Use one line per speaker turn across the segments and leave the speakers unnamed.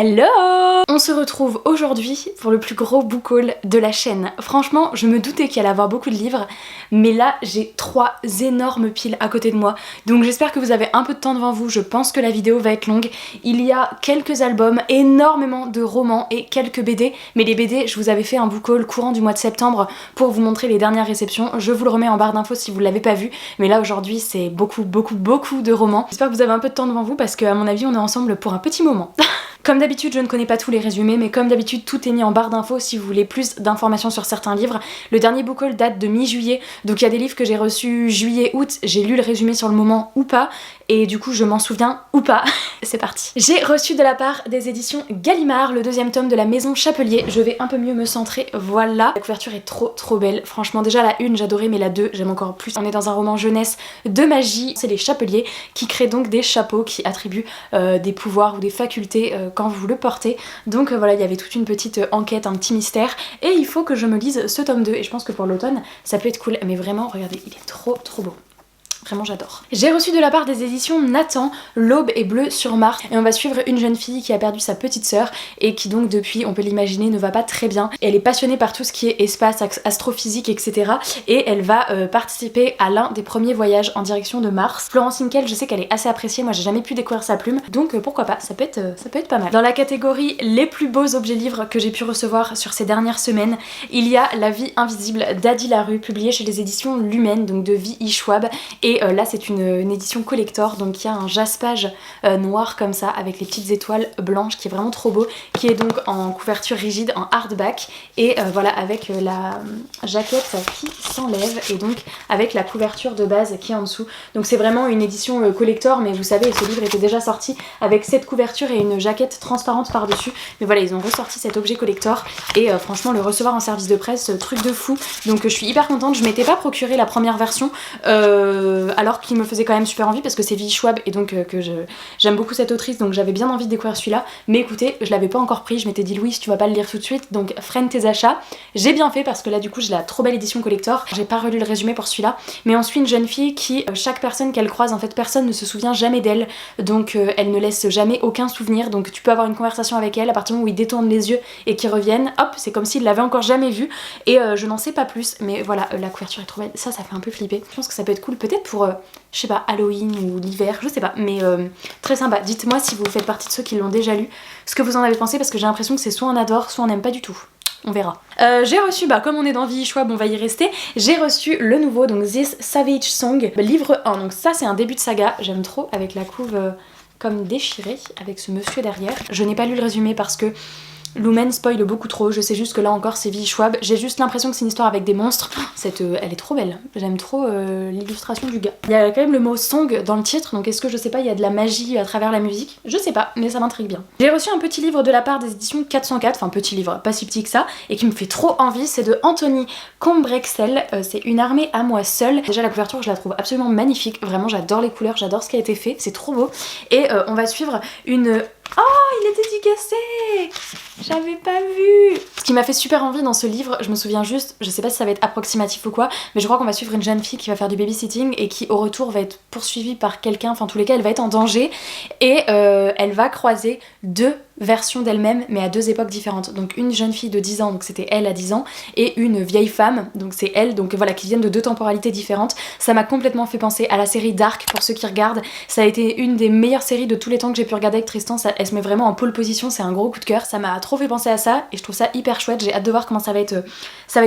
Hello! On se retrouve aujourd'hui pour le plus gros book haul de la chaîne. Franchement, je me doutais qu'il allait avoir beaucoup de livres, mais là j'ai 3 énormes piles à côté de moi. Donc j'espère que vous avez un peu de temps devant vous, je pense que la vidéo va être longue. Il y a quelques albums, énormément de romans et quelques BD. Mais les BD, je vous avais fait un book haul courant du mois de septembre pour vous montrer les dernières réceptions. Je vous le remets en barre d'infos si vous l'avez pas vu. Mais là aujourd'hui c'est beaucoup de romans. J'espère que vous avez un peu de temps devant vous parce qu'à mon avis on est ensemble pour un petit moment. Comme d'habitude, je ne connais pas tous les résumés, mais comme d'habitude, tout est mis en barre d'infos si vous voulez plus d'informations sur certains livres. Le dernier book haul date de mi-juillet, donc il y a des livres que j'ai reçus juillet-août, j'ai lu le résumé sur le moment ou pas, et du coup je m'en souviens ou pas. C'est parti. J'ai reçu de la part des éditions Gallimard le 2e tome de la Maison Chapelier. Je vais un peu mieux me centrer, voilà. La couverture est trop belle. Franchement, déjà la 1 j'adorais, mais la 2 j'aime encore plus. On est dans un roman jeunesse de magie. C'est les Chapeliers qui créent donc des chapeaux qui attribuent des pouvoirs ou des facultés quand vous le portez. Donc voilà, il y avait toute une petite enquête, un petit mystère. Et il faut que je me lise ce tome 2. Et je pense que pour l'automne, ça peut être cool. Mais vraiment, regardez, il est trop beau. Vraiment j'adore. J'ai reçu de la part des éditions Nathan L'Aube est bleue sur Mars et on va suivre une jeune fille qui a perdu sa petite sœur et qui donc depuis, on peut l'imaginer, ne va pas très bien. Et elle est passionnée par tout ce qui est espace, astrophysique, etc. Et elle va participer à l'un des premiers voyages en direction de Mars. Florence Hinkel, je sais qu'elle est assez appréciée, moi j'ai jamais pu découvrir sa plume, donc pourquoi pas, ça peut être pas mal. Dans la catégorie les plus beaux objets livres que j'ai pu recevoir sur ces dernières semaines, il y a La vie invisible d'Adi Larue, publiée chez les éditions Lumen, donc de V.I. Schwab. Et là c'est une édition collector, donc il y a un jaspage noir comme ça avec les petites étoiles blanches qui est vraiment trop beau, qui est donc en couverture rigide, en hardback, et voilà avec la jaquette qui s'enlève et donc avec la couverture de base qui est en dessous. Donc c'est vraiment une édition collector, mais vous savez ce livre était déjà sorti avec cette couverture et une jaquette transparente par dessus, mais voilà ils ont ressorti cet objet collector et franchement le recevoir en service de presse, truc de fou. Donc je suis hyper contente. Je m'étais pas procuré la première version alors qu'il me faisait quand même super envie parce que c'est V.I. Schwab et donc que j'aime beaucoup cette autrice, donc j'avais bien envie de découvrir celui-là. Mais écoutez, je l'avais pas encore pris, je m'étais dit Louise tu vas pas le lire tout de suite, donc freine tes achats. J'ai bien fait parce que là du coup j'ai la trop belle édition collector. J'ai pas relu le résumé pour celui-là, mais on suit une jeune fille qui, chaque personne qu'elle croise, en fait personne ne se souvient jamais d'elle, donc elle ne laisse jamais aucun souvenir, donc tu peux avoir une conversation avec elle à partir du moment où ils détournent les yeux et qu'ils reviennent, hop c'est comme s'ils l'avaient encore jamais vue. Et je n'en sais pas plus, mais voilà la couverture est trop belle, ça fait un peu flipper. Je pense que ça peut être cool peut-être pour je sais pas, Halloween ou l'hiver, je sais pas, mais très sympa. Dites-moi si vous faites partie de ceux qui l'ont déjà lu, ce que vous en avez pensé, parce que j'ai l'impression que c'est soit on adore, soit on n'aime pas du tout. On verra. J'ai reçu, comme on est dans V.I. Schwab, on va y rester, j'ai reçu le nouveau, donc This Savage Song, livre 1. Donc ça c'est un début de saga, j'aime trop, avec la couve comme déchirée, avec ce monsieur derrière. Je n'ai pas lu le résumé parce que Lumen spoil beaucoup trop, je sais juste que là encore c'est V.I. Schwab, j'ai juste l'impression que c'est une histoire avec des monstres. Elle est trop belle, j'aime trop l'illustration du gars. Il y a quand même le mot song dans le titre, donc est-ce que je sais pas, il y a de la magie à travers la musique? Je sais pas, mais ça m'intrigue bien. J'ai reçu un petit livre de la part des éditions 404, enfin petit livre, pas si petit que ça, et qui me fait trop envie, c'est de Anthony Combrexel, c'est Une armée à moi seule. Déjà la couverture je la trouve absolument magnifique, vraiment j'adore les couleurs, j'adore ce qui a été fait, c'est trop beau. Et on va suivre une... Oh, il est dédicacé! J'avais pas vu! Ce qui m'a fait super envie dans ce livre, je me souviens juste, je sais pas si ça va être approximatif ou quoi, mais je crois qu'on va suivre une jeune fille qui va faire du babysitting et qui au retour va être poursuivie par quelqu'un, enfin en tous les cas elle va être en danger et elle va croiser 2 versions d'elle-même mais à 2 époques différentes. Donc une jeune fille de 10 ans, donc c'était elle à 10 ans, et une vieille femme, donc c'est elle, donc voilà, qui viennent de 2 temporalités différentes. Ça m'a complètement fait penser à la série Dark pour ceux qui regardent. Ça a été une des meilleures séries de tous les temps que j'ai pu regarder avec Tristan, elle se met vraiment en pole position, c'est un gros coup de cœur. Ça m'a trop fait penser à ça et je trouve ça hyper chouette. J'ai hâte de voir comment ça va être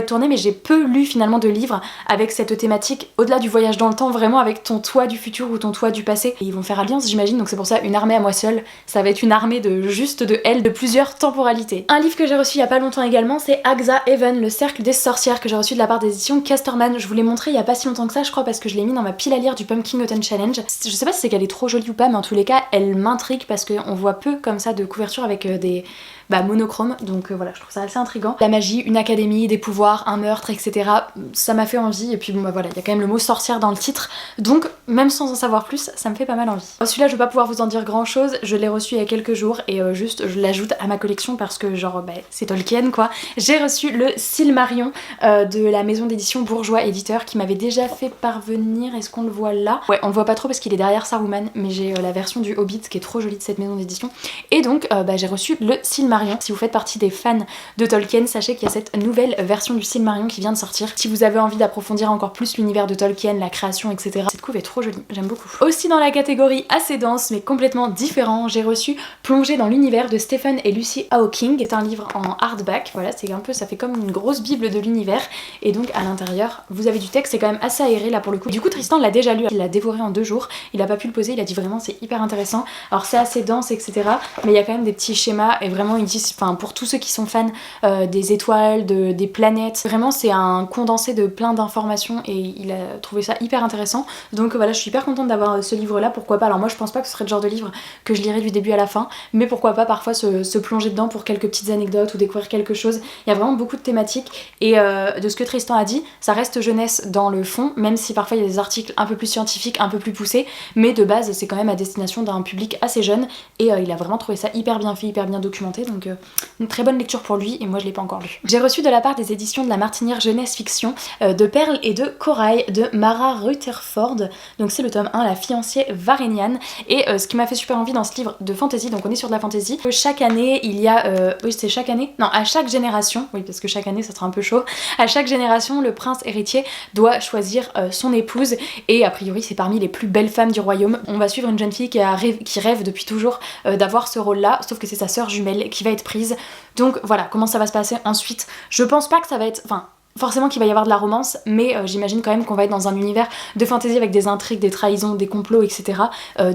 tourné, mais j'ai peu lu finalement de livres avec cette thématique au-delà du voyage dans le temps, vraiment avec ton toi du futur ou ton toi du passé. Et ils vont faire alliance j'imagine, donc c'est pour ça Une armée à moi seule, ça va être une armée de juste de elle de plusieurs temporalités. Un livre que j'ai reçu il y a pas longtemps également, c'est Axa Heaven, le cercle des sorcières, que j'ai reçu de la part des éditions Casterman. Je vous l'ai montré il y a pas si longtemps que ça je crois, parce que je l'ai mis dans ma pile à lire du Pumpkin Autumn Challenge. Je sais pas si c'est qu'elle est trop jolie ou pas, mais en tous les cas elle m'intrigue parce qu'on voit peu comme ça de couverture avec des monochromes, donc voilà, je trouve ça assez intriguant. La magie, une académie, des pouvoirs, un meurtre, etc. Ça m'a fait envie, et puis bon voilà, il y a quand même le mot sorcière dans le titre, donc même sans en savoir plus, ça me fait pas mal envie. Celui-là je vais pas pouvoir vous en dire grand chose, je l'ai reçu il y a quelques jours et juste juste je l'ajoute à ma collection parce que genre c'est Tolkien quoi. J'ai reçu le Silmarillion de la maison d'édition Bourgeois Éditeur qui m'avait déjà fait parvenir, est-ce qu'on le voit là? Ouais, on le voit pas trop parce qu'il est derrière Saruman, mais j'ai la version du Hobbit qui est trop jolie de cette maison d'édition. Et donc j'ai reçu le Silmarillion. Si vous faites partie des fans de Tolkien, sachez qu'il y a cette nouvelle version du Silmarillion qui vient de sortir. Si vous avez envie d'approfondir encore plus l'univers de Tolkien, la création, etc. Cette couve est trop jolie, j'aime beaucoup. Aussi dans la catégorie assez dense mais complètement différent, j'ai reçu Plonger dans l'univers de Stephen et Lucy Hawking. C'est un livre en hardback, voilà, c'est un peu, ça fait comme une grosse bible de l'univers. Et donc à l'intérieur, vous avez du texte, c'est quand même assez aéré là pour le coup. Du coup Tristan l'a déjà lu, il l'a dévoré en 2 jours, il a pas pu le poser, il a dit vraiment c'est hyper intéressant. Alors c'est assez dense, etc. Mais il y a quand même des petits schémas et vraiment ils disent, enfin pour tous ceux qui sont fans des étoiles, des planètes, vraiment c'est un condensé de plein d'informations et il a trouvé ça hyper intéressant. Donc voilà, je suis hyper contente d'avoir ce livre là, pourquoi pas. Alors moi je pense pas que ce serait le genre de livre que je lirais du début à la fin, mais pourquoi pas parfois se plonger dedans pour quelques petites anecdotes ou découvrir quelque chose. Il y a vraiment beaucoup de thématiques et de ce que Tristan a dit, ça reste jeunesse dans le fond, même si parfois il y a des articles un peu plus scientifiques, un peu plus poussés, mais de base c'est quand même à destination d'un public assez jeune et il a vraiment trouvé ça hyper bien fait, hyper bien documenté, donc une très bonne lecture pour lui et moi je l'ai pas encore lu. J'ai reçu de la part des éditions de la Martinière Jeunesse Fiction de Perles et de Corail de Mara Rutherford, donc c'est le tome 1, La fiancée Varenian. Et ce qui m'a fait super envie dans ce livre de fantasy, donc on est sur de la fantasy, chaque année il y a, oui c'est chaque année, non à chaque génération, oui parce que chaque année ça sera un peu chaud, à chaque génération le prince héritier doit choisir son épouse et a priori c'est parmi les plus belles femmes du royaume. On va suivre une jeune fille qui rêve depuis toujours d'avoir ce rôle là, sauf que c'est sa sœur jumelle qui va être prise. Donc voilà comment ça va se passer ensuite. Je pense pas que ça va être, enfin forcément qu'il va y avoir de la romance, mais j'imagine quand même qu'on va être dans un univers de fantasy avec des intrigues, des trahisons, des complots, etc.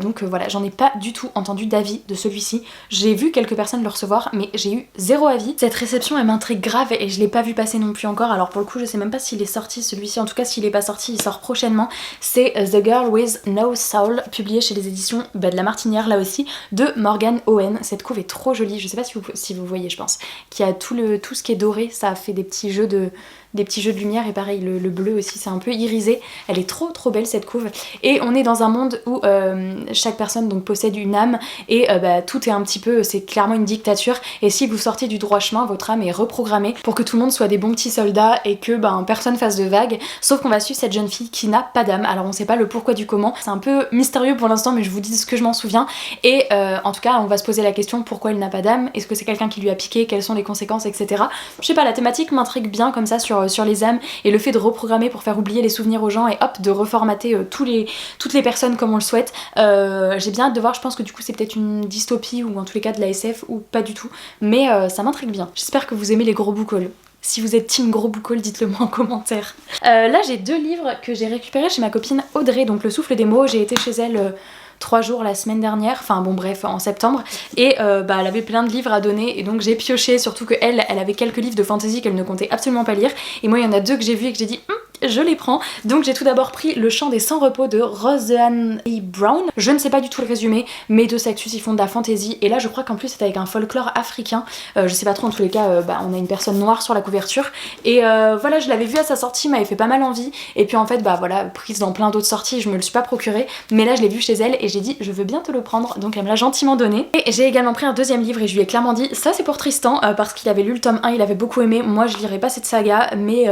Donc voilà, j'en ai pas du tout entendu d'avis de celui-ci. J'ai vu quelques personnes le recevoir, mais j'ai eu 0 avis. Cette réception, elle m'intrigue grave et je l'ai pas vu passer non plus encore. Alors pour le coup, je sais même pas s'il est sorti celui-ci. En tout cas, s'il est pas sorti, il sort prochainement. C'est The Girl with No Soul, publié chez les éditions de la Martinière, là aussi, de Morgan Owen. Cette couve est trop jolie. Je sais pas si vous voyez, je pense. Qui a tout ce qui est doré, ça a fait des petits jeux de lumière et pareil le bleu aussi c'est un peu irisé, elle est trop belle cette couve et on est dans un monde où chaque personne donc possède une âme et tout est un petit peu, c'est clairement une dictature et si vous sortez du droit chemin votre âme est reprogrammée pour que tout le monde soit des bons petits soldats et que personne fasse de vagues, sauf qu'on va suivre cette jeune fille qui n'a pas d'âme. Alors on sait pas le pourquoi du comment, c'est un peu mystérieux pour l'instant mais je vous dis ce que je m'en souviens et en tout cas on va se poser la question pourquoi elle n'a pas d'âme, est-ce que c'est quelqu'un qui lui a piqué, quelles sont les conséquences, etc. Je sais pas, la thématique m'intrigue bien comme ça sur les âmes et le fait de reprogrammer pour faire oublier les souvenirs aux gens et hop de reformater toutes les personnes comme on le souhaite. J'ai bien hâte de voir, je pense que du coup c'est peut-être une dystopie ou en tous les cas de la SF ou pas du tout, mais ça m'intrigue bien. J'espère que vous aimez les gros book hauls. Si vous êtes team gros book haul, dites-le moi en commentaire. Là j'ai 2 livres que j'ai récupérés chez ma copine Audrey, donc Le Souffle des mots, j'ai été chez elle 3 jours la semaine dernière, enfin bon bref en septembre et elle avait plein de livres à donner et donc j'ai pioché, surtout que elle avait quelques livres de fantasy qu'elle ne comptait absolument pas lire et moi il y en a 2 que j'ai vus et que j'ai dit je les prends. Donc j'ai tout d'abord pris Le Chant des Sans Repos de Roseanne E. Brown. Je ne sais pas du tout le résumé, mais de Saxus ils font de la fantasy et là je crois qu'en plus c'est avec un folklore africain, je sais pas trop, en tous les cas on a une personne noire sur la couverture et voilà, je l'avais vu à sa sortie, m'avait fait pas mal envie et puis en fait voilà, prise dans plein d'autres sorties, je me le suis pas procuré mais là je l'ai vu chez elle et j'ai dit je veux bien te le prendre, donc elle me l'a gentiment donné. Et j'ai également pris un 2e livre et je lui ai clairement dit ça c'est pour Tristan parce qu'il avait lu le tome 1, il avait beaucoup aimé, moi je lirai pas cette saga mais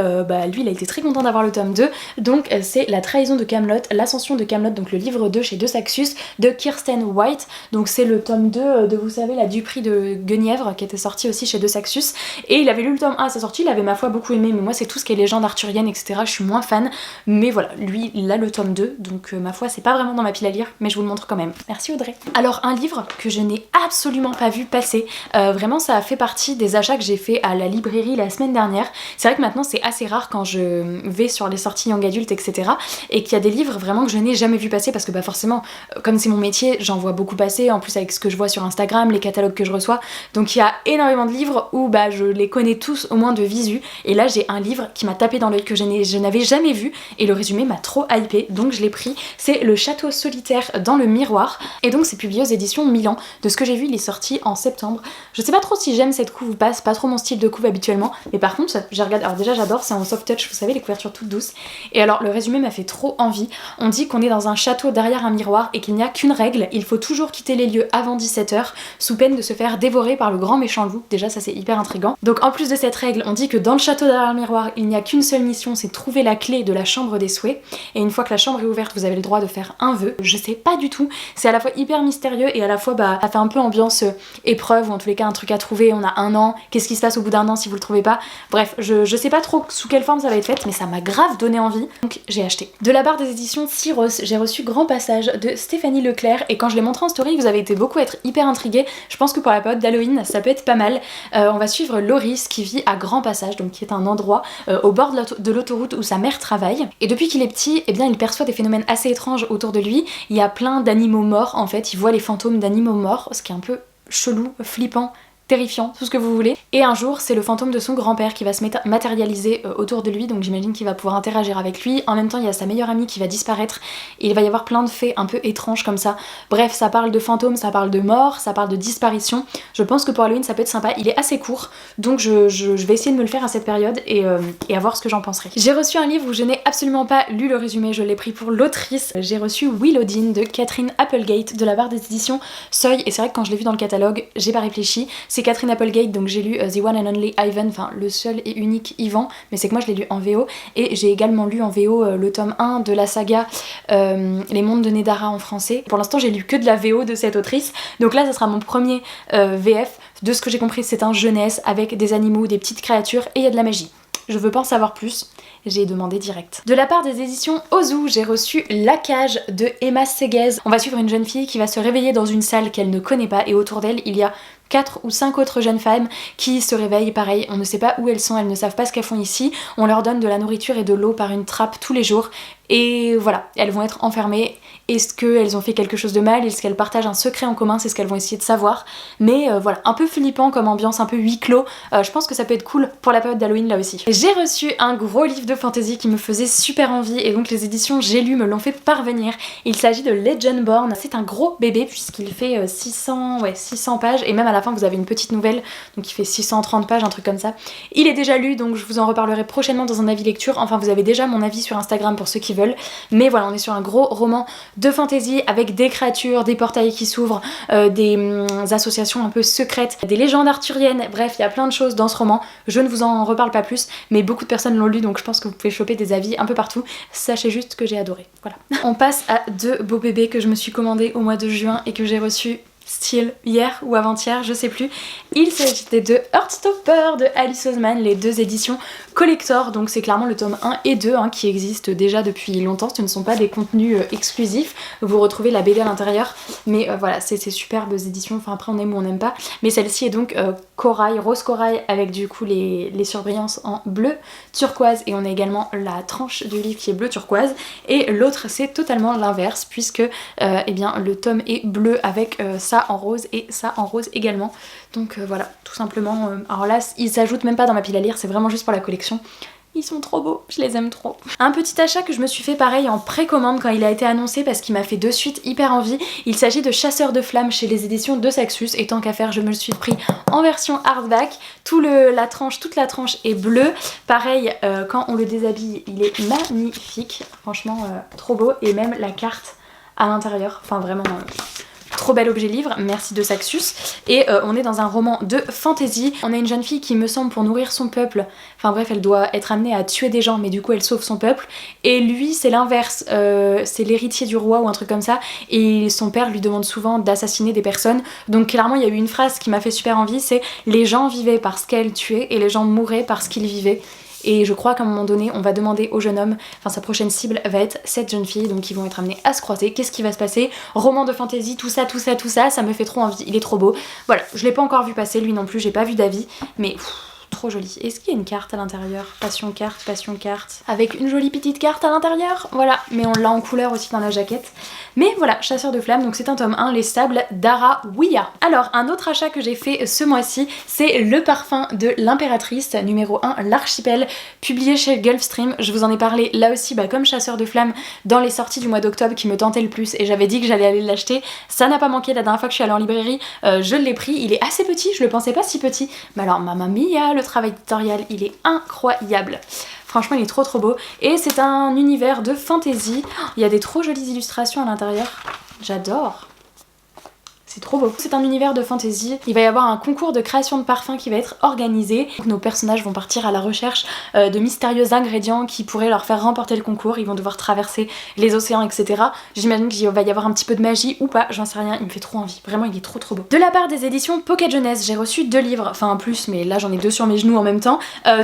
lui il a été très content d'avoir le tome 2, donc c'est La trahison de Camelot, l'ascension de Camelot, donc le livre 2 chez De Saxus de Kirsten White, donc c'est le tome 2 de vous savez la Dupree de Guenièvre qui était sorti aussi chez De Saxus et il avait lu le tome 1 à sa sortie, il avait ma foi beaucoup aimé mais moi c'est tout ce qui est légende arthurienne etc, je suis moins fan mais voilà, lui il a le tome 2 donc ma foi c'est pas vraiment dans ma pile à lire mais je vous le montre quand même. Merci Audrey. Alors un livre que je n'ai absolument pas vu passer, vraiment ça a fait partie des achats que j'ai fait à la librairie la semaine dernière. C'est vrai que maintenant c'est assez rare quand je vais sur les sorties young adult etc et qu'il y a des livres vraiment que je n'ai jamais vu passer parce que forcément comme c'est mon métier j'en vois beaucoup passer, en plus avec ce que je vois sur Instagram, les catalogues que je reçois, donc il y a énormément de livres où je les connais tous au moins de visu et là j'ai un livre qui m'a tapé dans l'œil que je n'avais jamais vu et le résumé m'a trop hypé donc je l'ai pris. C'est Le Château solitaire dans le miroir et donc c'est publié aux éditions Milan. De ce que j'ai vu il est sorti en septembre. Je sais pas trop si j'aime cette couve ou pas, c'est pas trop mon style de couve habituellement mais par contre j'ai regardé, alors déjà j'adore, c'est en soft touch, vous savez les couvertures toute douce. Et alors le résumé m'a fait trop envie. On dit qu'on est dans un château derrière un miroir et qu'il n'y a qu'une règle, il faut toujours quitter les lieux avant 17h sous peine de se faire dévorer par le grand méchant loup. Déjà ça c'est hyper intriguant. Donc en plus de cette règle, on dit que dans le château derrière le miroir, il n'y a qu'une seule mission, c'est trouver la clé de la chambre des souhaits. Et une fois que la chambre est ouverte, vous avez le droit de faire un vœu. Je sais pas du tout, c'est à la fois hyper mystérieux et à la fois ça fait un peu ambiance épreuve ou en tous les cas un truc à trouver, on a un an, qu'est-ce qui se passe au bout d'un an si vous le trouvez pas. Bref, je sais pas trop sous quelle forme ça va être fait, mais ça m'a grave donné envie, donc j'ai acheté. De la part des éditions Syros, j'ai reçu Grand Passage de Stéphanie Leclerc et quand je l'ai montré en story, vous avez été beaucoup à être hyper intrigués. Je pense que pour la période d'Halloween, ça peut être pas mal. On va suivre Loris qui vit à Grand Passage, donc qui est un endroit au bord de l'autoroute où sa mère travaille. Et depuis qu'il est petit, eh bien il perçoit des phénomènes assez étranges autour de lui. Il y a plein d'animaux morts en fait, il voit les fantômes d'animaux morts, ce qui est un peu chelou, flippant, terrifiant, tout ce que vous voulez. Et un jour, c'est le fantôme de son grand-père qui va se matérialiser autour de lui, donc j'imagine qu'il va pouvoir interagir avec lui. En même temps, il y a sa meilleure amie qui va disparaître, et il va y avoir plein de faits un peu étranges comme ça. Bref, ça parle de fantômes, ça parle de mort, ça parle de disparition. Je pense que pour Halloween, ça peut être sympa. Il est assez court, donc je vais essayer de me le faire à cette période et à voir ce que j'en penserai. J'ai reçu un livre où je n'ai absolument pas lu le résumé, je l'ai pris pour l'autrice. J'ai reçu Willowdene de Catherine Applegate de la part des éditions Seuil, et c'est vrai que quand je l'ai vu dans le catalogue, j'ai pas réfléchi. C'est Catherine Applegate, donc j'ai lu The One and Only Ivan, enfin le seul et unique Ivan, mais c'est que moi je l'ai lu en VO, et j'ai également lu en VO le tome 1 de la saga Les Mondes de Nedara en français. Pour l'instant j'ai lu que de la VO de cette autrice, donc là ça sera mon premier VF. De ce que j'ai compris, c'est un jeunesse avec des animaux, des petites créatures, et il y a de la magie. Je veux pas en savoir plus, j'ai demandé direct. De la part des éditions Ozu, j'ai reçu La Cage de Emma Seguez. On va suivre une jeune fille qui va se réveiller dans une salle qu'elle ne connaît pas, et autour d'elle il y a 4 ou 5 autres jeunes femmes qui se réveillent, pareil, on ne sait pas où elles sont, elles ne savent pas ce qu'elles font ici, on leur donne de la nourriture et de l'eau par une trappe tous les jours, et voilà, elles vont être enfermées. Est-ce qu'elles ont fait quelque chose de mal? Est-ce qu'elles partagent un secret en commun? C'est ce qu'elles vont essayer de savoir. Mais voilà, un peu flippant comme ambiance, un peu huis clos. Je pense que ça peut être cool pour la période d'Halloween là aussi. J'ai reçu un gros livre de fantasy qui me faisait super envie et donc les éditions J'ai lu me l'ont fait parvenir. Il s'agit de Legendborn. C'est un gros bébé puisqu'il fait 600 pages et même à la fin vous avez une petite nouvelle, donc il fait 630 pages, un truc comme ça. Il est déjà lu, donc je vous en reparlerai prochainement dans un avis lecture. Enfin, vous avez déjà mon avis sur Instagram pour ceux qui veulent. Mais voilà, on est sur un gros roman de fantasy avec des créatures, des portails qui s'ouvrent, des associations un peu secrètes, des légendes arthuriennes, bref, il y a plein de choses dans ce roman. Je ne vous en reparle pas plus, mais beaucoup de personnes l'ont lu, donc je pense que vous pouvez choper des avis un peu partout. Sachez juste que j'ai adoré, voilà. On passe à 2 beaux bébés que je me suis commandés au mois de juin et que j'ai reçus style hier ou avant-hier, je sais plus. Il s'agissait de Heartstopper de Alice Oseman, les 2 éditions collector, donc c'est clairement le tome 1 et 2 qui existent déjà depuis longtemps, ce ne sont pas des contenus exclusifs, vous retrouvez la BD à l'intérieur, mais voilà, c'est ces superbes éditions, enfin après on aime ou on n'aime pas, mais celle-ci est donc corail, rose corail, avec du coup les surbrillances en bleu turquoise, et on a également la tranche du livre qui est bleu turquoise, et l'autre c'est totalement l'inverse, puisque eh bien, le tome est bleu avec ça en rose et ça en rose également. Donc voilà, tout simplement. Alors là, ils s'ajoutent même pas dans ma pile à lire, c'est vraiment juste pour la collection. Ils sont trop beaux, je les aime trop. Un petit achat que je me suis fait pareil en précommande quand il a été annoncé parce qu'il m'a fait de suite hyper envie. Il s'agit de Chasseurs de Flammes chez les éditions de Saxus, et tant qu'à faire je me le suis pris en version hardback. Toute la tranche est bleue. Pareil, quand on le déshabille il est magnifique, franchement trop beau, et même la carte à l'intérieur, enfin vraiment... Trop bel objet livre, merci de Saxus. Et on est dans un roman de fantasy. On a une jeune fille qui, me semble, pour nourrir son peuple, enfin bref, elle doit être amenée à tuer des gens, mais du coup elle sauve son peuple. Et lui c'est l'inverse, c'est l'héritier du roi ou un truc comme ça, et son père lui demande souvent d'assassiner des personnes. Donc clairement il y a eu une phrase qui m'a fait super envie, c'est « Les gens vivaient parce qu'elle tuait et les gens mouraient parce qu'ils vivaient ». Et je crois qu'à un moment donné, on va demander au jeune homme, enfin sa prochaine cible va être cette jeune fille, donc ils vont être amenés à se croiser. Qu'est-ce qui va se passer? Roman de fantasy, tout ça, ça me fait trop envie, il est trop beau. Voilà, je l'ai pas encore vu passer, lui non plus, j'ai pas vu d'avis, mais... trop joli. Est-ce qu'il y a une carte à l'intérieur? Passion carte, avec une jolie petite carte à l'intérieur. Voilà, mais on l'a en couleur aussi dans la jaquette. Mais voilà, Chasseurs de Flammes, donc c'est un tome 1, Les Sables d'Araouia. Alors, un autre achat que j'ai fait ce mois-ci, c'est Le Parfum de l'Impératrice, numéro 1, L'Archipel, publié chez Gulfstream. Je vous en ai parlé là aussi, comme Chasseurs de Flammes, dans les sorties du mois d'octobre qui me tentaient le plus, et j'avais dit que j'allais aller l'acheter. Ça n'a pas manqué, la dernière fois que je suis allée en librairie, je l'ai pris. Il est assez petit, je le pensais pas si petit. Mais alors, mamma mia, le travail éditorial, il est incroyable. Franchement il est trop beau et c'est un univers de fantasy. Il y a des trop jolies illustrations à l'intérieur, j'adore. C'est trop beau. C'est un univers de fantasy. Il va y avoir un concours de création de parfums qui va être organisé. Donc, nos personnages vont partir à la recherche de mystérieux ingrédients qui pourraient leur faire remporter le concours. Ils vont devoir traverser les océans, etc. J'imagine qu'il va y avoir un petit peu de magie ou pas, j'en sais rien. Il me fait trop envie. Vraiment, il est trop beau. De la part des éditions Pocket Jeunesse, j'ai reçu 2 livres. Enfin, en plus, mais là, j'en ai 2 sur mes genoux en même temps.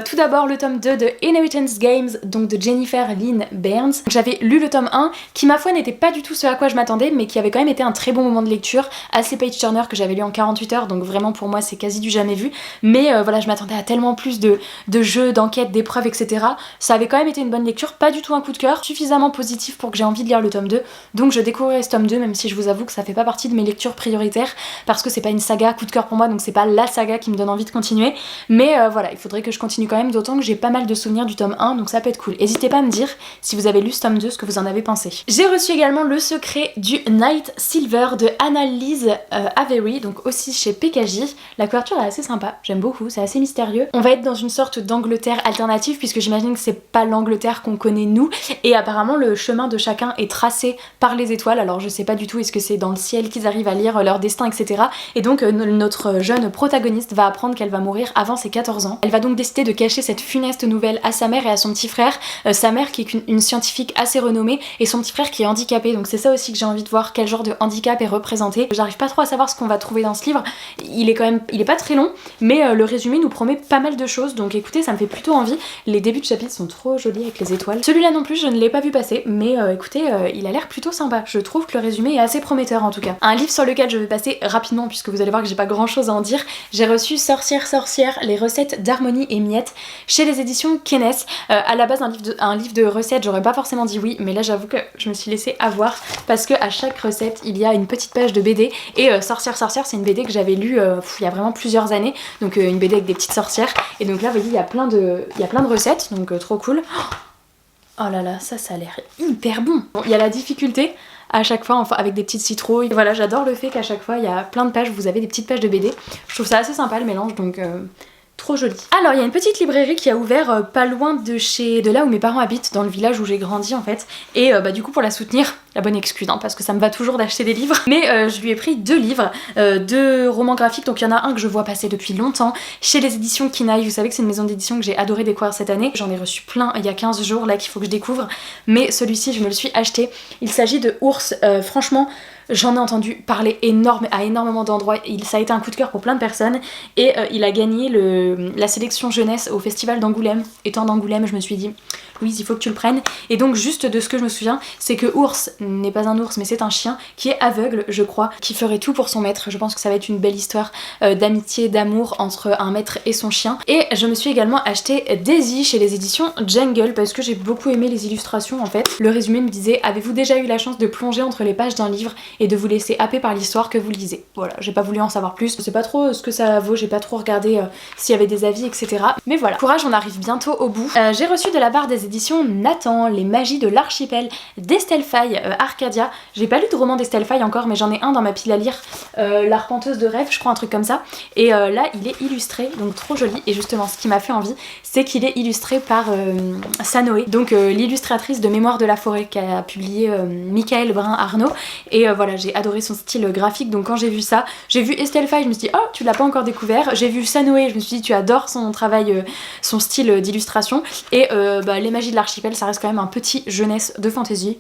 Tout d'abord, le tome 2 de Inheritance Games, donc de Jennifer Lynn Burns. J'avais lu le tome 1, qui ma foi n'était pas du tout ce à quoi je m'attendais, mais qui avait quand même été un très bon moment de lecture. Assez page turner que j'avais lu en 48 heures, donc vraiment pour moi c'est quasi du jamais vu, mais voilà, je m'attendais à tellement plus de jeux, d'enquêtes, d'épreuves, etc. Ça avait quand même été une bonne lecture, pas du tout un coup de cœur, suffisamment positif pour que j'ai envie de lire le tome 2, donc je découvrirai ce tome 2, même si je vous avoue que ça fait pas partie de mes lectures prioritaires, parce que c'est pas une saga coup de cœur pour moi, donc c'est pas la saga qui me donne envie de continuer, mais voilà, il faudrait que je continue quand même, d'autant que j'ai pas mal de souvenirs du tome 1, donc ça peut être cool. N'hésitez pas à me dire, si vous avez lu ce tome 2, ce que vous en avez pensé. J'ai reçu également Le Secret du Night Silver de Annalise Avery, donc aussi chez PKJ. La couverture est assez sympa, j'aime beaucoup, c'est assez mystérieux. On va être dans une sorte d'Angleterre alternative, puisque j'imagine que c'est pas l'Angleterre qu'on connaît nous, et apparemment le chemin de chacun est tracé par les étoiles, alors je sais pas du tout est-ce que c'est dans le ciel qu'ils arrivent à lire leur destin, etc. Et donc notre jeune protagoniste va apprendre qu'elle va mourir avant ses 14 ans. Elle va donc décider de cacher cette funeste nouvelle à sa mère et à son petit frère, sa mère qui est une scientifique assez renommée, et son petit frère qui est handicapé, donc c'est ça aussi que j'ai envie de voir, quel genre de handicap est représenté. J'arrive pas trop à savoir ce qu'on va trouver dans ce livre, il est pas très long, mais le résumé nous promet pas mal de choses, donc écoutez, ça me fait plutôt envie. Les débuts de chapitre sont trop jolis avec les étoiles. Celui-là non plus, je ne l'ai pas vu passer, mais écoutez, il a l'air plutôt sympa. Je trouve que le résumé est assez prometteur en tout cas. Un livre sur lequel je vais passer rapidement, puisque vous allez voir que j'ai pas grand chose à en dire. J'ai reçu Sorcière, les recettes d'harmonie et miettes chez les éditions Kenes. À la base, un livre de recettes, j'aurais pas forcément dit oui, mais là j'avoue que je me suis laissée avoir, parce que à chaque recette, il y a une petite page de BD, et Sorcière, c'est une BD que j'avais lue il y a vraiment plusieurs années, donc une BD avec des petites sorcières, et donc là vous voyez il y a plein de recettes, donc trop cool. Oh là là, ça a l'air hyper bon. Bon, il y a la difficulté à chaque fois, enfin avec des petites citrouilles. Voilà, j'adore le fait qu'à chaque fois il y a plein de pages, vous avez des petites pages de BD. Je trouve ça assez sympa le mélange, donc trop joli. Alors il y a une petite librairie qui a ouvert pas loin de là où mes parents habitent, dans le village où j'ai grandi en fait, et du coup pour la soutenir, la bonne excuse hein, parce que ça me va toujours d'acheter des livres, mais je lui ai pris 2 livres, 2 romans graphiques, donc il y en a un que je vois passer depuis longtemps chez les éditions Kinaï. Vous savez que c'est une maison d'édition que j'ai adoré découvrir cette année, j'en ai reçu plein il y a 15 jours là qu'il faut que je découvre, mais celui-ci je me le suis acheté. Il s'agit de Ours, franchement j'en ai entendu parler à énormément d'endroits, ça a été un coup de cœur pour plein de personnes, et il a gagné la sélection jeunesse au festival d'Angoulême. Étant d'Angoulême, je me suis dit Louise, il faut que tu le prennes. Et donc juste de ce que je me souviens, c'est que Ours n'est pas un ours mais c'est un chien qui est aveugle, je crois, qui ferait tout pour son maître. Je pense que ça va être une belle histoire d'amitié, d'amour entre un maître et son chien. Et je me suis également acheté Daisy chez les éditions Jungle, parce que j'ai beaucoup aimé les illustrations en fait. Le résumé me disait: avez-vous déjà eu la chance de plonger entre les pages d'un livre et de vous laisser happer par l'histoire que vous lisez? Voilà, j'ai pas voulu en savoir plus, je sais pas trop ce que ça vaut, j'ai pas trop regardé s'il y avait des avis, etc. Mais voilà, courage, on arrive bientôt au bout. J'ai reçu de la part des éditions Nathan Les Magies de l'Archipel d'Estelle Faye, Arcadia. J'ai pas lu de roman d'Estelle Faye encore, mais j'en ai un dans ma pile à lire, L'Arpenteuse de rêve, je crois, un truc comme ça. Et là, il est illustré, donc trop joli. Et justement, ce qui m'a fait envie, c'est qu'il est illustré par Sanoé, donc l'illustratrice de Mémoire de la forêt qu'a publié Michael Brun-Arnaud. Et voilà, j'ai adoré son style graphique, donc quand j'ai vu ça, j'ai vu Estelle Faye, je me suis dit oh, tu l'as pas encore découvert. J'ai vu Sanoé, je me suis dit tu adores son travail, son style d'illustration. Et Les Magies de l'Archipel, ça reste quand même un petit jeunesse de fantasy.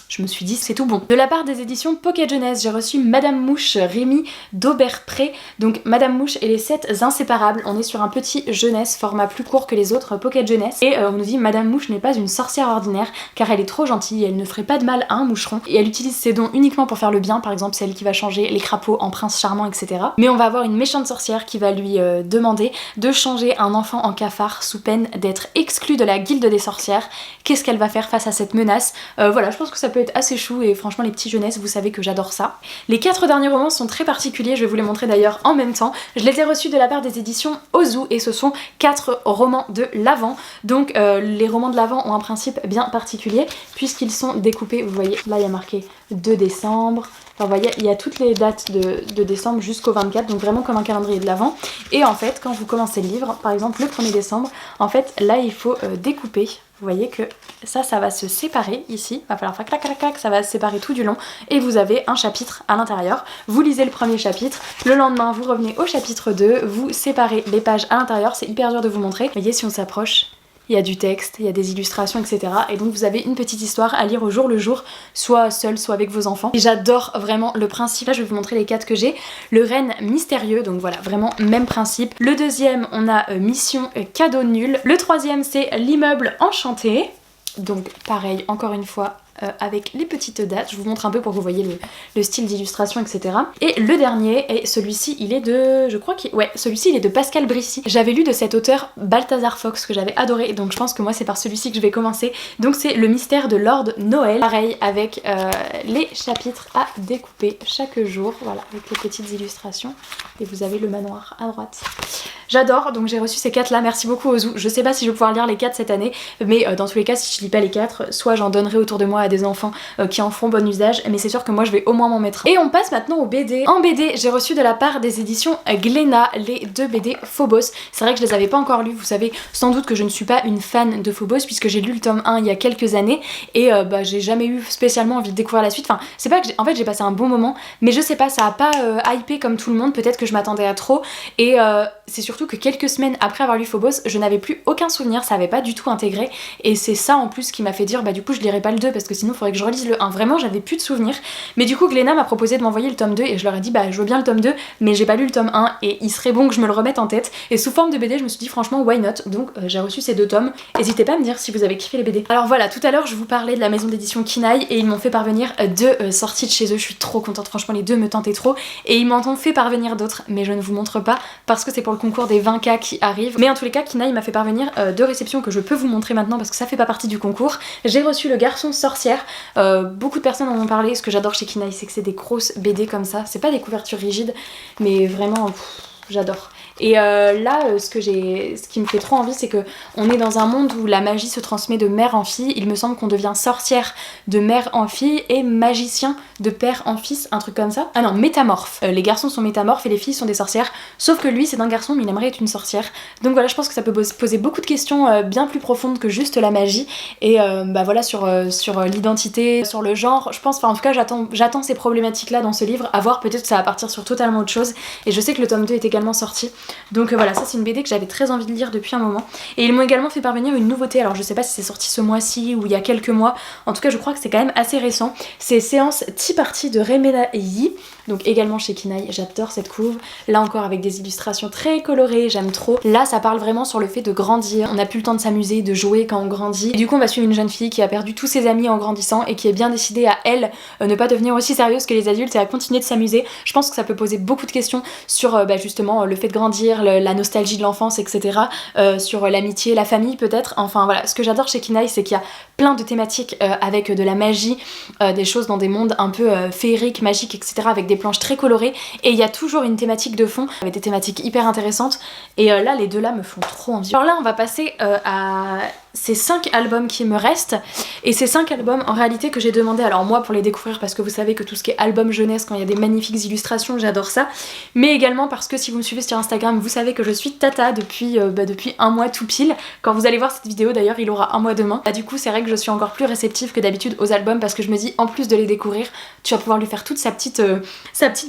Je me suis dit c'est tout bon. De la part des éditions Pocket Jeunesse, j'ai reçu Madame Mouche, Rémi d'Auberpré. Donc Madame Mouche et les 7 inséparables. On est sur un petit jeunesse, format plus court que les autres Pocket Jeunesse. Et on nous dit Madame Mouche n'est pas une sorcière ordinaire car elle est trop gentille et elle ne ferait pas de mal à un moucheron. Et elle utilise ses dons uniquement pour faire le bien, par exemple c'est elle qui va changer les crapauds en princes charmants, etc. Mais on va avoir une méchante sorcière qui va lui demander de changer un enfant en cafard sous peine d'être exclu de la guilde des sorcières, qu'est-ce qu'elle va faire face à cette menace. Voilà, je pense que ça peut être assez chou et franchement les petits jeunesses, vous savez que j'adore ça. Les 4 derniers romans sont très particuliers, je vais vous les montrer d'ailleurs en même temps. Je les ai reçus de la part des éditions Ozu et ce sont 4 romans de l'Avent. Donc les romans de l'Avent ont un principe bien particulier puisqu'ils sont découpés, vous voyez, là il y a marqué 2 décembre. Enfin, vous voyez, il y a toutes les dates de décembre jusqu'au 24, donc vraiment comme un calendrier de l'Avent. Et en fait, quand vous commencez le livre, par exemple le 1er décembre, en fait, là, il faut découper. Vous voyez que ça va se séparer ici. Il va falloir faire clac, clac, clac, ça va se séparer tout du long. Et vous avez un chapitre à l'intérieur. Vous lisez le premier chapitre, le lendemain, vous revenez au chapitre 2, vous séparez les pages à l'intérieur. C'est hyper dur de vous montrer. Vous voyez, si on s'approche, il y a du texte, il y a des illustrations, etc. Et donc vous avez une petite histoire à lire au jour le jour, soit seul, soit avec vos enfants. Et j'adore vraiment le principe. Là, je vais vous montrer les 4 que j'ai. Le renne mystérieux, donc voilà, vraiment même principe. Le deuxième, on a mission cadeau nul. Le troisième, c'est l'immeuble enchanté. Donc pareil, encore une fois, avec les petites dates, je vous montre un peu pour que vous voyez le style d'illustration, etc. Et le dernier, et celui-ci il est de, je crois qu'il, ouais, celui-ci il est de Pascal Brissy. J'avais lu de cet auteur Balthazar Fox que j'avais adoré, donc je pense que moi c'est par celui-ci que je vais commencer. Donc c'est Le mystère de Lord Noël, pareil avec les chapitres à découper chaque jour, voilà, avec les petites illustrations. Et vous avez le manoir à droite. J'adore, donc j'ai reçu ces 4 là, merci beaucoup Ozu. Je sais pas si je vais pouvoir lire les 4 cette année, mais dans tous les cas si je lis pas les 4, soit j'en donnerai autour de moi à des enfants qui en feront bon usage, mais c'est sûr que moi je vais au moins m'en mettre. Et on passe maintenant au BD. En BD, j'ai reçu de la part des éditions Glénat les 2 BD Phobos. C'est vrai que je les avais pas encore lus, vous savez sans doute que je ne suis pas une fan de Phobos puisque j'ai lu le tome 1 il y a quelques années et bah j'ai jamais eu spécialement envie de découvrir la suite. Enfin, c'est pas que en fait j'ai passé un bon moment, mais je sais pas, ça a pas hypé comme tout le monde, peut-être que je m'attendais à trop et c'est surtout que quelques semaines après avoir lu Phobos, je n'avais plus aucun souvenir, ça avait pas du tout intégré et c'est ça en plus qui m'a fait dire bah du coup je lirai pas le 2 parce que sinon il faudrait que je relise le 1. Vraiment j'avais plus de souvenirs, mais du coup Glénat m'a proposé de m'envoyer le tome 2 et je leur ai dit bah je veux bien le tome 2 mais j'ai pas lu le tome 1 et il serait bon que je me le remette en tête et sous forme de BD je me suis dit franchement why not, donc j'ai reçu ces 2 tomes. N'hésitez pas à me dire si vous avez kiffé les BD. Alors voilà, tout à l'heure je vous parlais de la maison d'édition Kinaï et ils m'ont fait parvenir 2 sorties de chez eux, je suis trop contente, franchement les 2 me tentaient trop et ils m'en ont fait parvenir d'autres mais je ne vous montre pas parce que c'est pour le concours des 20K qui arrive, mais en tous les cas Kinaï m'a fait parvenir 2 réceptions que je peux vous montrer maintenant parce que ça fait pas partie du concours. J'ai reçu Le Garçon Sorcière, beaucoup de personnes en ont parlé, ce que j'adore chez Kinaï c'est que c'est des grosses BD comme ça, c'est pas des couvertures rigides mais vraiment j'adore. Et ce qui me fait trop envie c'est que on est dans un monde où la magie se transmet de mère en fille. Il me semble qu'on devient sorcière de mère en fille et magicien de père en fils, un truc comme ça. Ah non, métamorphe. Les garçons sont métamorphes et les filles sont des sorcières, sauf que lui c'est un garçon mais il aimerait être une sorcière. Donc voilà, je pense que ça peut poser beaucoup de questions bien plus profondes que juste la magie et bah voilà sur l'identité, sur le genre, je pense, enfin en tout cas j'attends ces problématiques là dans ce livre, à voir, peut-être que ça va partir sur totalement autre chose et je sais que le tome 2 est également sorti. Donc voilà, ça c'est une BD que j'avais très envie de lire depuis un moment. Et ils m'ont également fait parvenir une nouveauté, alors je sais pas si c'est sorti ce mois-ci ou il y a quelques mois, en tout cas je crois que c'est quand même assez récent. C'est Séance Tea Party de Remena Yi, donc également chez Kinaï, j'adore cette couve. Là encore avec des illustrations très colorées, j'aime trop. Là ça parle vraiment sur le fait de grandir, on n'a plus le temps de s'amuser, de jouer quand on grandit. Et du coup on va suivre une jeune fille qui a perdu tous ses amis en grandissant et qui est bien décidée à elle ne pas devenir aussi sérieuse que les adultes et à continuer de s'amuser. Je pense que ça peut poser beaucoup de questions sur justement le fait de grandir, la nostalgie de l'enfance, etc. Sur l'amitié, la famille peut-être. Enfin voilà, ce que j'adore chez Kinaï c'est qu'il y a plein de thématiques avec de la magie, des choses dans des mondes un peu féeriques, magiques, etc. avec des planches très colorées et il y a toujours une thématique de fond avec des thématiques hyper intéressantes et là les 2 là me font trop envie. Alors là on va passer à ces 5 albums qui me restent et ces 5 albums en réalité que j'ai demandé, alors moi pour les découvrir parce que vous savez que tout ce qui est album jeunesse quand il y a des magnifiques illustrations j'adore ça, mais également parce que si vous me suivez sur Instagram vous savez que je suis tata depuis un mois tout pile. Quand vous allez voir cette vidéo d'ailleurs il aura un mois demain, du coup c'est vrai que je suis encore plus réceptive que d'habitude aux albums parce que je me dis en plus de les découvrir tu vas pouvoir lui faire toute sa petite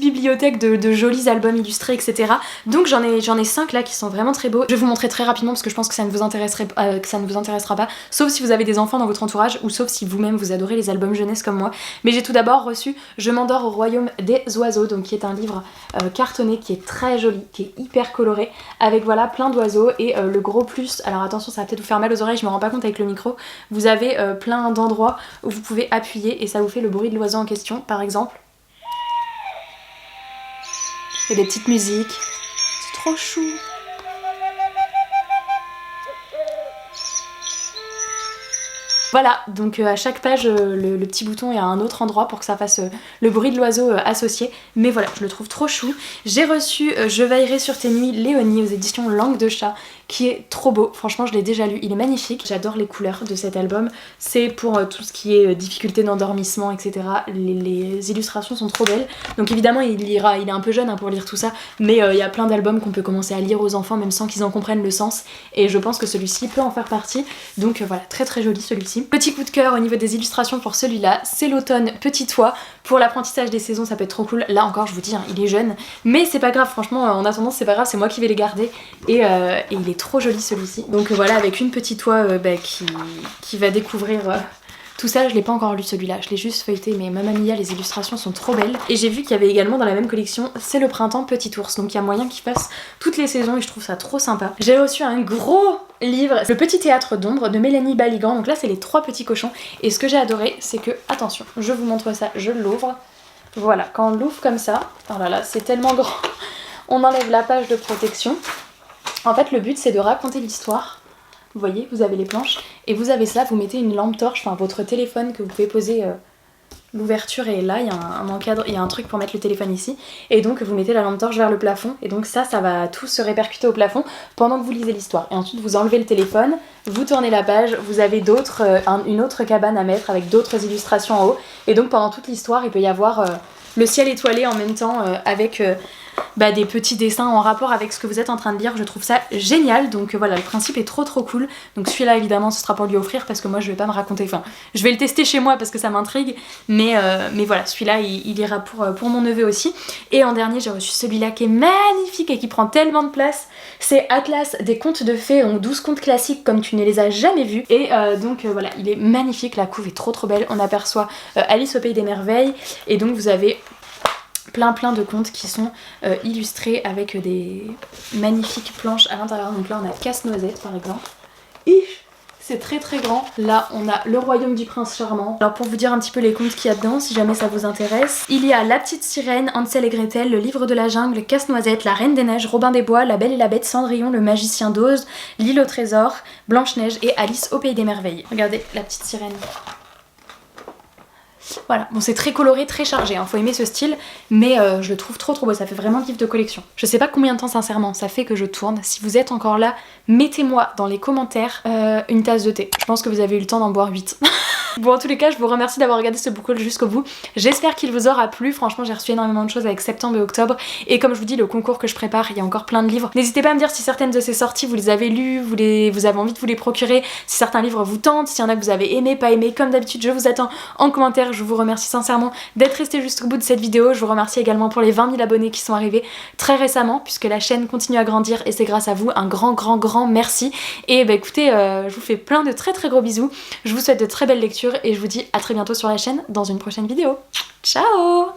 bibliothèque de jolis albums illustrés, etc. Donc j'en ai 5 là qui sont vraiment très beaux. Je vais vous montrer très rapidement parce que je pense que ça ne vous intéressera pas, sauf si vous avez des enfants dans votre entourage ou sauf si vous-même vous adorez les albums jeunesse comme moi. Mais j'ai tout d'abord reçu Je m'endors au royaume des oiseaux, donc qui est un livre cartonné qui est très joli, qui est hyper coloré avec voilà plein d'oiseaux et le gros plus, alors attention ça va peut-être vous faire mal aux oreilles, je me rends pas compte avec le micro, vous avez plein d'endroits où vous pouvez appuyer et ça vous fait le bruit de l'oiseau en question par exemple. Et des petites musiques, c'est trop chou. Voilà, donc à chaque page le petit bouton est à un autre endroit pour que ça fasse le bruit de l'oiseau associé. Mais voilà, je le trouve trop chou. J'ai reçu Je veillerai sur tes nuits Léonie aux éditions Langue de chat, qui est trop beau. Franchement, je l'ai déjà lu, il est magnifique. J'adore les couleurs de cet album. C'est pour tout ce qui est difficulté d'endormissement, etc. Les illustrations sont trop belles. Donc évidemment, il est un peu jeune hein, pour lire tout ça, mais il y a plein d'albums qu'on peut commencer à lire aux enfants même sans qu'ils en comprennent le sens. Et je pense que celui-ci peut en faire partie. Donc voilà, très très joli celui-ci. Petit coup de cœur au niveau des illustrations pour celui-là, c'est l'automne Petit Toit. Pour l'apprentissage des saisons, ça peut être trop cool. Là encore, je vous dis, hein, il est jeune, mais c'est pas grave, franchement, en attendant, c'est pas grave, c'est moi qui vais les garder. Et il est trop joli celui-ci. Donc voilà, avec une petite toit qui va découvrir tout ça. Je l'ai pas encore lu celui-là, je l'ai juste feuilleté, mais Mamma Mia, les illustrations sont trop belles. Et j'ai vu qu'il y avait également dans la même collection C'est le printemps Petit Ours, donc il y a moyen qu'il fasse toutes les saisons et je trouve ça trop sympa. J'ai reçu un gros livre, Le Petit Théâtre d'Ombre de Mélanie Baligan, donc là c'est les 3 petits cochons. Et ce que j'ai adoré, c'est que, attention, je vous montre ça, je l'ouvre. Voilà, quand on l'ouvre comme ça, oh là là, c'est tellement grand. On enlève la page de protection. En fait, le but c'est de raconter l'histoire. Vous voyez, vous avez les planches et vous avez ça, vous mettez une lampe torche, enfin votre téléphone que vous pouvez poser, l'ouverture est là, il y a un encadre, il y a un truc pour mettre le téléphone ici et donc vous mettez la lampe torche vers le plafond et donc ça va tout se répercuter au plafond pendant que vous lisez l'histoire. Et ensuite vous enlevez le téléphone, vous tournez la page, vous avez une autre cabane à mettre avec d'autres illustrations en haut et donc pendant toute l'histoire il peut y avoir le ciel étoilé en même temps avec des petits dessins en rapport avec ce que vous êtes en train de lire. Je trouve ça génial, donc voilà, le principe est trop cool. Donc celui-là évidemment ce sera pour lui offrir parce que moi je vais pas me raconter, enfin je vais le tester chez moi parce que ça m'intrigue, mais voilà, celui-là il ira pour mon neveu aussi. Et en dernier j'ai reçu celui-là qui est magnifique et qui prend tellement de place, c'est Atlas des contes de fées, donc 12 contes classiques comme tu ne les as jamais vus. Et donc voilà, il est magnifique, la couve est trop belle, on aperçoit Alice au pays des merveilles et donc vous avez plein de contes qui sont illustrés avec des magnifiques planches à l'intérieur. Donc là on a Casse-Noisette par exemple. C'est très grand. Là on a Le Royaume du Prince Charmant. Alors pour vous dire un petit peu les contes qu'il y a dedans, si jamais ça vous intéresse, il y a La Petite Sirène, Hansel et Gretel, Le Livre de la Jungle, Casse-Noisette, La Reine des Neiges, Robin des Bois, La Belle et la Bête, Cendrillon, Le Magicien d'Oz, L'Île au Trésor, Blanche-Neige et Alice au Pays des Merveilles. Regardez La Petite Sirène. Voilà, bon c'est très coloré, très chargé, hein. Faut aimer ce style, mais je le trouve trop beau, ça fait vraiment livre de collection. Je sais pas combien de temps sincèrement ça fait que je tourne, si vous êtes encore là, mettez-moi dans les commentaires une tasse de thé. Je pense que vous avez eu le temps d'en boire 8. Bon en tous les cas, je vous remercie d'avoir regardé ce book haul jusqu'au bout. J'espère qu'il vous aura plu, franchement j'ai reçu énormément de choses avec septembre et octobre, et comme je vous dis, le concours que je prépare, il y a encore plein de livres. N'hésitez pas à me dire si certaines de ces sorties vous les avez lues, vous avez envie de vous les procurer, si certains livres vous tentent, s'il y en a que vous avez aimé, pas aimé, comme d'habitude je vous attends en commentaire. Je vous remercie sincèrement d'être resté jusqu'au bout de cette vidéo. Je vous remercie également pour les 20 000 abonnés qui sont arrivés très récemment, puisque la chaîne continue à grandir et c'est grâce à vous. Un grand merci. Et écoutez, je vous fais plein de très gros bisous. Je vous souhaite de très belles lectures et je vous dis à très bientôt sur la chaîne dans une prochaine vidéo. Ciao!